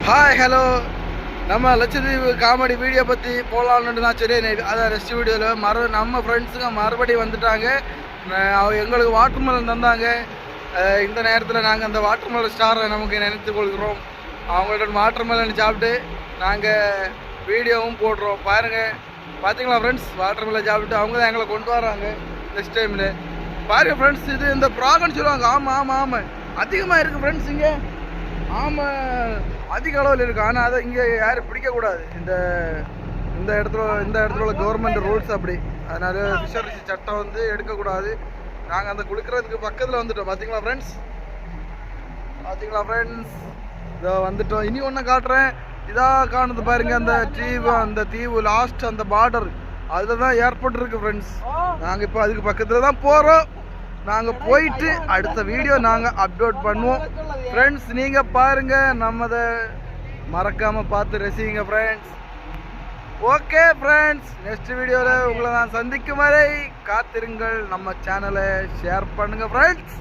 Hi hello நம்ம லட்சத்தீவு comedy video பற்றி போகலான்னு தான் சரி. அதான் ரெஸ்ட் வீடியோவில் நம்ம ஃப்ரெண்ட்ஸுங்க மறுபடியும் வந்துட்டாங்க. எங்களுக்கு வாட்டர் மெலன் தந்தாங்க. இந்த நேரத்தில் நாங்கள் அந்த வாட்டர் மெலன் ஸ்டாரை நமக்கு நினைத்து கொள்கிறோம். அவங்கள்ட்ட வாட்டர் மெலன் சாப்பிட்டு நாங்கள் வீடியோவும் போடுறோம். பாருங்கள், பார்த்தீங்களா ஃப்ரெண்ட்ஸ்? வாட்டர் மெலன் சாப்பிட்டு அவங்க தான் எங்களை கொண்டு வராங்க நெக்ஸ்ட் டைமில். பாருங்கள் ஃப்ரெண்ட்ஸ், இது இந்த ப்ராகன்னு சொல்லுவாங்க. ஆமாம் ஆமாம் ஆமாம், அதிகமாக இருக்குது ஃப்ரெண்ட்ஸ் இங்கே. ஆமாம், அதிக அளவில் இருக்குது. ஆனால் அதை இங்கே யாரும் பிடிக்கக்கூடாது. இந்த இடத்துல உள்ள கவர்மெண்ட் ரூல்ஸ் அப்படி. அதனால ஃபிஷரிஸ் சட்டம் வந்து எடுக்கக்கூடாது. நாங்கள் அந்த குளிக்கிறதுக்கு பக்கத்தில் வந்துட்டோம். பார்த்தீங்களா ஃப்ரெண்ட்ஸ்? இதோ வந்துட்டோம். இனி ஒன்று காட்டுறேன். இதாக காணுது பாருங்க, அந்த தீவு லாஸ்ட் அந்த பார்டர் அதில் தான் ஏர்போர்ட் இருக்குது ஃப்ரெண்ட்ஸ். நாங்கள் இப்போ அதுக்கு பக்கத்தில் தான் போகிறோம். நாங்கள் போயிட்டு அடுத்த வீடியோ நாங்கள் அப்லோட் பண்ணுவோம் ஃப்ரெண்ட்ஸ். நீங்கள் பாருங்கள், நம்மதை மறக்காமல் பார்த்து ரசிங்க ஃப்ரெண்ட்ஸ். ஓகே ஃப்ரெண்ட்ஸ், நெக்ஸ்ட் வீடியோவில் உங்களை நான் சந்திக்கும் வரை காத்திருங்கள். நம்ம சேனலை ஷேர் பண்ணுங்கள் ஃப்ரெண்ட்ஸ்.